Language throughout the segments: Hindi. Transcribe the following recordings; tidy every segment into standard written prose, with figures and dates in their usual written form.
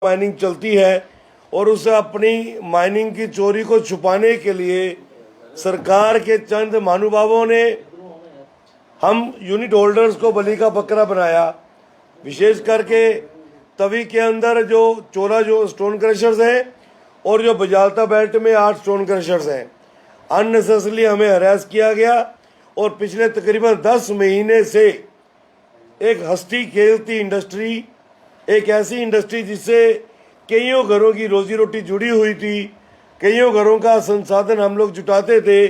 माइनिंग चलती है और उसे अपनी माइनिंग की चोरी को छुपाने के लिए सरकार के चंद महानुभावों ने हम यूनिट होल्डर्स को बलि का बकरा बनाया। विशेष करके तवी के अंदर जो 14 जो स्टोन क्रशर्स हैं और जो बजालता बेल्ट में 8 स्टोन क्रशर्स हैं, अननेसेसरली हमें हरास किया गया और पिछले तकरीबन 10 महीने से एक हंसती खेलती इंडस्ट्री, एक ऐसी इंडस्ट्री जिससे कईयों घरों की रोजी रोटी जुड़ी हुई थी, कईयों घरों का संसाधन हम लोग जुटाते थे,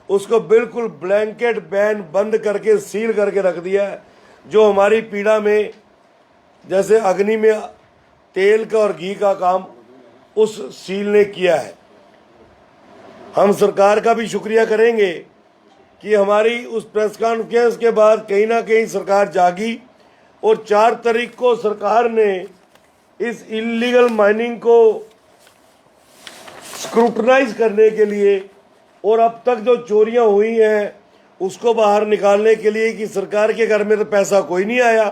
उसको बिल्कुल ब्लैंकेट बैन बंद करके सील करके रख दिया है। जो हमारी पीड़ा में जैसे अग्नि में तेल का और घी का काम उस सील ने किया है। हम सरकार का भी शुक्रिया करेंगे कि हमारी उस प्रेस कॉन्फ्रेंस के बाद कहीं ना कहीं सरकार जागी और 4 तारीख को सरकार ने इस इलीगल माइनिंग को स्क्रूटनाइज करने के लिए और अब तक जो चोरियां हुई हैं उसको बाहर निकालने के लिए कि सरकार के घर में तो पैसा कोई नहीं आया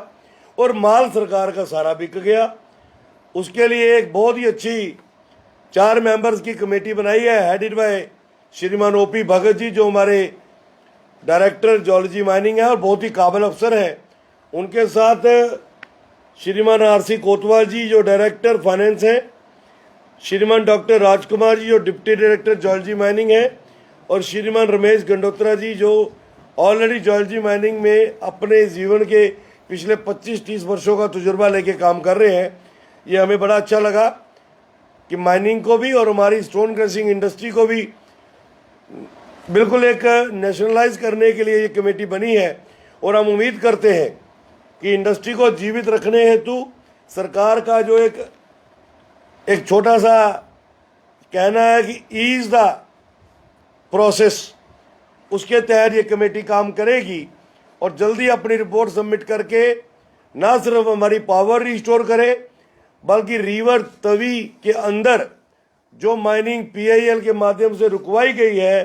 और माल सरकार का सारा बिक गया, उसके लिए एक बहुत ही अच्छी 4 मेंबर्स की कमेटी बनाई है, हेडेड बाय श्रीमान ओपी भगत जी, जो हमारे डायरेक्टर जियोलॉजी माइनिंग है और बहुत ही काबिल अफसर हैं। उनके साथ श्रीमान आरसी कोतवाल जी जो डायरेक्टर फाइनेंस हैं, श्रीमान डॉक्टर राजकुमार जी जो डिप्टी डायरेक्टर जियोलॉजी माइनिंग है और श्रीमान रमेश गंडोत्रा जी जो ऑलरेडी जियोलॉजी माइनिंग में अपने जीवन के पिछले 25-30 वर्षों का तजुर्बा लेके काम कर रहे हैं। ये हमें बड़ा अच्छा लगा कि माइनिंग को भी और हमारी स्टोन क्रशिंग इंडस्ट्री को भी बिल्कुल एक नेशनलाइज करने के लिए ये कमेटी बनी है और हम उम्मीद करते हैं कि इंडस्ट्री को जीवित रखने हेतु सरकार का जो एक छोटा सा कहना है कि ईज द प्रोसेस, उसके तहत ये कमेटी काम करेगी और जल्दी अपनी रिपोर्ट सबमिट करके ना सिर्फ हमारी पावर रिस्टोर करे बल्कि रिवर तवी के अंदर जो माइनिंग पीआईएल के माध्यम से रुकवाई गई है,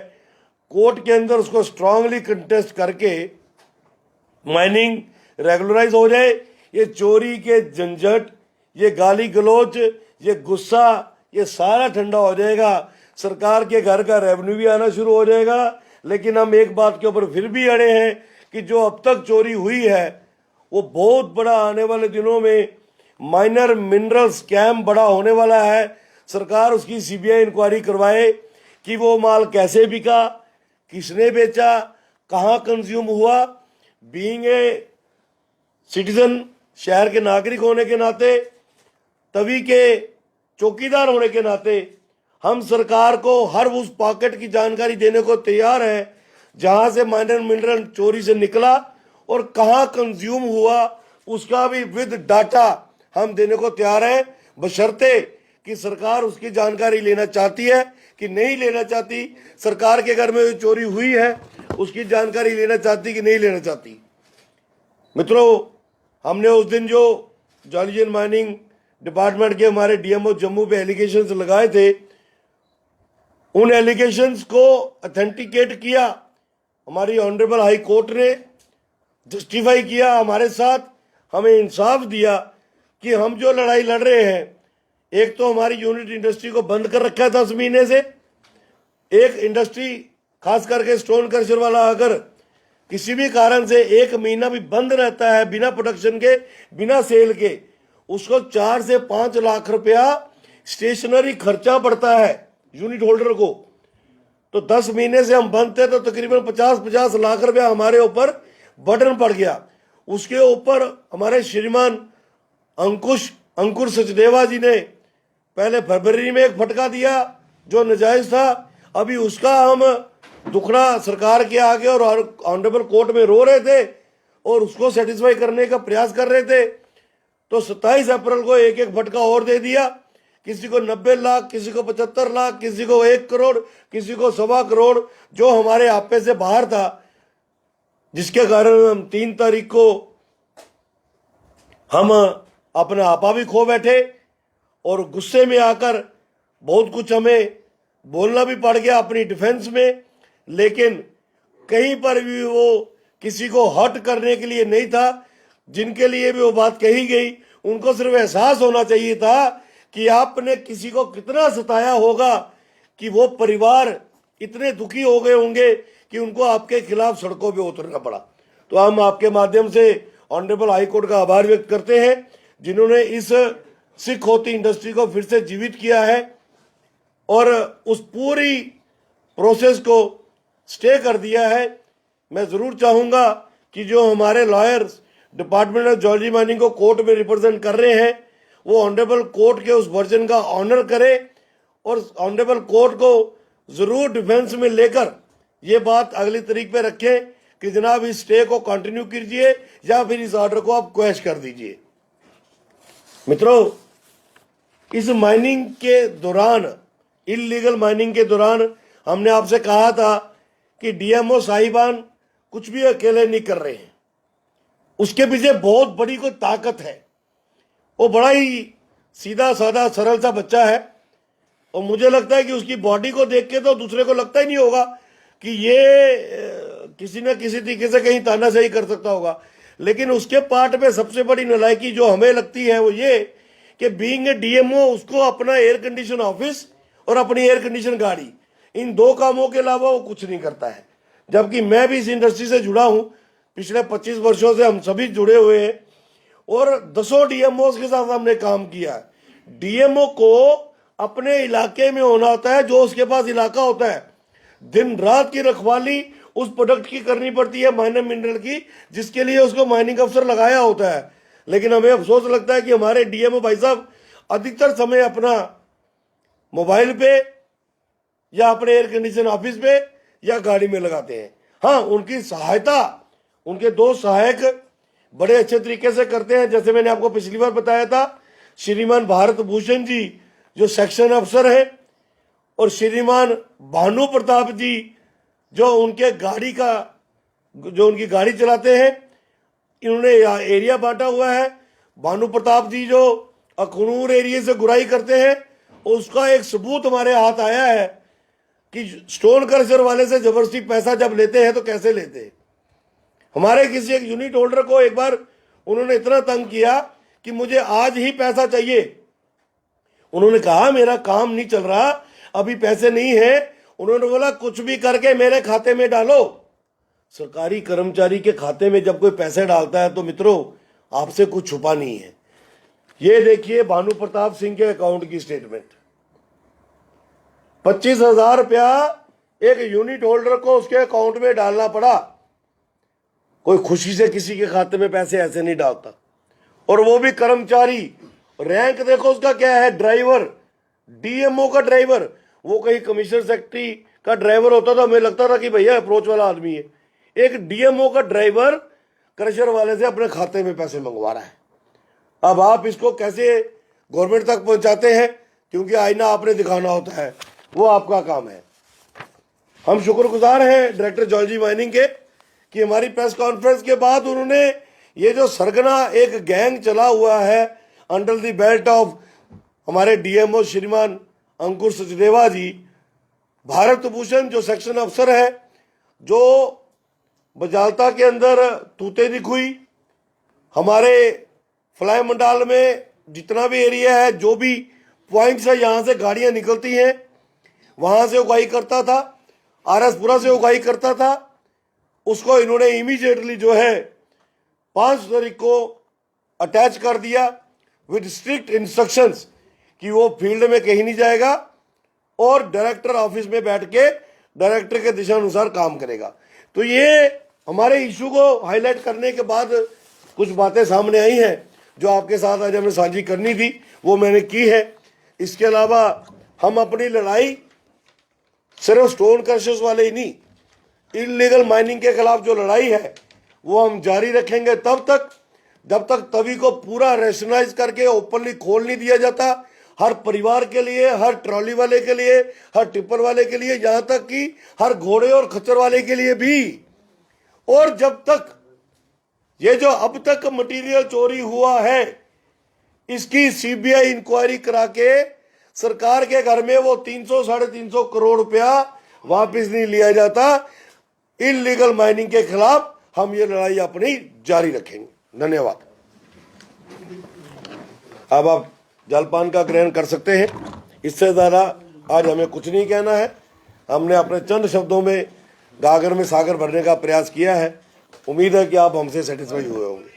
कोर्ट के अंदर उसको स्ट्रांगली कंटेस्ट करके माइनिंग रेगुलराइज हो जाए। ये चोरी के झंझट, ये गाली गलोच, ये गुस्सा, ये सारा ठंडा हो जाएगा। सरकार के घर का रेवेन्यू भी आना शुरू हो जाएगा। लेकिन हम एक बात के ऊपर फिर भी अड़े हैं कि जो अब तक चोरी हुई है वो बहुत बड़ा आने वाले दिनों में माइनर मिनरल स्कैम बड़ा होने वाला है। सरकार उसकी सीबीआई इंक्वायरी करवाए कि वो माल कैसे बिका, किसने बेचा, कहाँ कंज्यूम हुआ। बीइंग ए सिटीजन, शहर के नागरिक होने के नाते, तभी के चौकीदार होने के नाते हम सरकार को हर उस पॉकेट की जानकारी देने को तैयार है जहां से माइनर मिनरल चोरी से निकला और कहां कंज्यूम हुआ, उसका भी विद डाटा हम देने को तैयार हैं, बशर्ते कि सरकार उसकी जानकारी लेना चाहती है कि नहीं लेना चाहती, सरकार के घर में जो चोरी हुई है उसकी जानकारी लेना चाहती कि नहीं लेना चाहती। मित्रों, हमने उस दिन जो जियोलॉजी एंड माइनिंग डिपार्टमेंट के हमारे डीएमओ जम्मू पे एलिगेशंस लगाए थे, उन एलिगेशंस को ऑथेंटिकेट किया। हमारी ऑनरेबल हाई कोर्ट ने जस्टिफाई किया हमारे साथ, हमें इंसाफ दिया कि हम जो लड़ाई लड़ रहे हैं, एक तो हमारी यूनिट इंडस्ट्री को बंद कर रखा है 10 महीने से। एक इंडस्ट्री खास करके स्टोन क्रशर वाला अगर किसी भी कारण से 1 महीना भी बंद रहता है बिना प्रोडक्शन के, बिना सेल के, उसको 4 से 5 लाख रुपया स्टेशनरी खर्चा पड़ता है यूनिट होल्डर को। तो 10 महीने से हम बंद थे तो तकरीबन 50-50 लाख रुपया हमारे ऊपर बर्डन पड़ गया। उसके ऊपर हमारे श्रीमान अंकुर सचदेवा जी ने पहले फरवरी में एक फटका दिया जो नाजायज था, अभी उसका हम दुखड़ा सरकार के आगे और ऑनरेबल कोर्ट में रो रहे थे और उसको सेटिस्फाई करने का प्रयास कर रहे थे। तो 27 अप्रैल को एक फटका और दे दिया, किसी को 90 लाख, किसी को 75 लाख, किसी को 1 करोड़, किसी को 1.25 करोड़, जो हमारे आपे से बाहर था, जिसके कारण हम 3 तारीख को हम अपना आपा भी खो बैठे और गुस्से में आकर बहुत कुछ हमें बोलना भी पड़ गया अपनी डिफेंस में। लेकिन कहीं पर भी वो किसी को हर्ट करने के लिए नहीं था। जिनके लिए भी वो बात कही गई उनको सिर्फ एहसास होना चाहिए था कि आपने किसी को कितना सताया होगा कि वो परिवार इतने दुखी हो गए होंगे कि उनको आपके खिलाफ सड़कों पे उतरना पड़ा। तो हम आपके माध्यम से ऑनरेबल हाई कोर्ट का आभार व्यक्त करते हैं जिन्होंने इस सिख होती इंडस्ट्री को फिर से जीवित किया है और उस पूरी प्रोसेस को स्टे कर दिया है। मैं ज़रूर चाहूँगा कि जो हमारे लॉयर्स डिपार्टमेंट ऑफ ज्योलॉजी माइनिंग को कोर्ट में रिप्रेजेंट कर रहे हैं वो ऑनरेबल कोर्ट के उस वर्जन का ऑनर करे और ऑनरेबल कोर्ट को ज़रूर डिफेंस में लेकर ये बात अगली तारीख पे रखें कि जनाब इस स्टे को कंटिन्यू कीजिए या फिर इस ऑर्डर को आप क्वैश कर दीजिए। मित्रों, इस माइनिंग के दौरान, इलीगल माइनिंग के दौरान हमने आपसे कहा था कि डीएमओ साहिबान कुछ भी अकेले नहीं कर रहे हैं, उसके पीछे बहुत बड़ी कोई ताकत है। वो बड़ा ही सीधा साधा सरल सा बच्चा है और मुझे लगता है कि उसकी बॉडी को देख के तो दूसरे को लगता ही नहीं होगा कि ये किसी न किसी तरीके से कहीं तानाशाही कर सकता होगा। लेकिन उसके पार्ट में सबसे बड़ी नालायकी जो हमें लगती है वो ये कि बीइंग ए डीएमओ उसको अपना एयर कंडीशन ऑफिस और अपनी एयर कंडीशन गाड़ी, इन दो कामों के अलावा वो कुछ नहीं करता है। जबकि मैं भी इस इंडस्ट्री से जुड़ा हूं, पिछले 25 वर्षों से हम सभी जुड़े हुए हैं और दसों डीएमओ के साथ हमने काम किया है। डीएमओ को अपने इलाके में होना होता है, जो उसके पास इलाका होता है। दिन रात की रखवाली उस प्रोडक्ट की करनी पड़ती है, माइनर मिनरल की, जिसके लिए उसको माइनिंग अफसर लगाया होता है। लेकिन हमें अफसोस लगता है कि हमारे डीएमओ भाई साहब अधिकतर समय अपना मोबाइल पे या अपने एयर कंडीशन ऑफिस पे या गाड़ी में लगाते हैं। हाँ, उनकी सहायता उनके दो सहायक बड़े अच्छे तरीके से करते हैं। जैसे मैंने आपको पिछली बार बताया था, श्रीमान भारत भूषण जी जो सेक्शन अफसर है और श्रीमान भानु प्रताप जी जो उनके गाड़ी का जो उनकी गाड़ी चलाते हैं, इन्होंने एरिया बांटा हुआ है। भानु प्रताप जी जो अखनूर एरिया से गुराई करते हैं, उसका एक सबूत हमारे हाथ आया है कि स्टोन क्रशर वाले से जबरदस्ती पैसा जब लेते हैं तो कैसे लेते हैं। हमारे किसी एक यूनिट होल्डर को एक बार उन्होंने इतना तंग किया कि मुझे आज ही पैसा चाहिए। उन्होंने कहा मेरा काम नहीं चल रहा, अभी पैसे नहीं है। उन्होंने बोला कुछ भी करके मेरे खाते में डालो। सरकारी कर्मचारी के खाते में जब कोई पैसे डालता है तो मित्रों आपसे कुछ छुपा नहीं है। ये देखिए भानु प्रताप सिंह के अकाउंट की स्टेटमेंट, 25,000 रुपया एक यूनिट होल्डर को उसके अकाउंट में डालना पड़ा। कोई खुशी से किसी के खाते में पैसे ऐसे नहीं डालता, और वो भी कर्मचारी। रैंक देखो उसका क्या है, ड्राइवर, डीएमओ का ड्राइवर। वो कहीं कमिश्नर सेक्रेटरी का ड्राइवर होता था, हमें लगता था कि भैया अप्रोच वाला आदमी है। एक डीएमओ का ड्राइवर क्रशर वाले से अपने खाते में पैसे मंगवा रहा है। अब आप इसको कैसे गवर्नमेंट तक पहुंचाते हैं, क्योंकि आईना आपने दिखाना होता है, वो आपका काम है। हम शुक्रगुजार हैं डायरेक्टर ज्योलॉजी माइनिंग के कि हमारी प्रेस कॉन्फ्रेंस के बाद उन्होंने ये जो सरगना एक गैंग चला हुआ है अंडर द बेल्ट ऑफ हमारे डीएमओ श्रीमान अंकुर सचदेवा जी, भारत भूषण जो सेक्शन अफसर है, जो बजालता के अंदर तूते दिखुई, हमारे फ्लाई मंडाल में जितना भी एरिया है, जो भी पॉइंट्स है यहाँ से गाड़ियाँ निकलती हैं, वहाँ से उगाई करता था, आरएसपुरा से उगाई करता था। उसको इन्होंने इमीडिएटली जो है 5 तारीख को अटैच कर दिया विद स्ट्रिक्ट इंस्ट्रक्शंस कि वो फील्ड में कहीं नहीं जाएगा और डायरेक्टर ऑफिस में बैठ के डायरेक्टर के दिशा अनुसार काम करेगा। तो ये हमारे इशू को हाईलाइट करने के बाद कुछ बातें सामने आई हैं जो आपके साथ आज हमें साझी करनी थी, वो मैंने की है। इसके अलावा हम अपनी लड़ाई सिर्फ स्टोन क्रशर्स वाले ही नहीं, इलीगल माइनिंग के खिलाफ जो लड़ाई है वो हम जारी रखेंगे तब तक जब तक तवी को पूरा रेशनलाइज करके ओपनली खोल नहीं दिया जाता, हर परिवार के लिए, हर ट्रॉली वाले के लिए, हर टिप्पर वाले के लिए, यहाँ तक कि हर घोड़े और खच्चर वाले के लिए भी। और जब तक ये जो अब तक मटेरियल चोरी हुआ है इसकी सीबीआई इंक्वायरी करा के सरकार के घर में वो 300-350 करोड़ रुपया वापस नहीं लिया जाता, इलीगल माइनिंग के खिलाफ हम ये लड़ाई अपनी जारी रखेंगे। धन्यवाद। अब आप जलपान का ग्रहण कर सकते हैं। इससे ज़्यादा आज हमें कुछ नहीं कहना है। हमने अपने चंद शब्दों में गागर में सागर भरने का प्रयास किया है। उम्मीद है कि आप हमसे सेटिस्फाई हुए होंगे।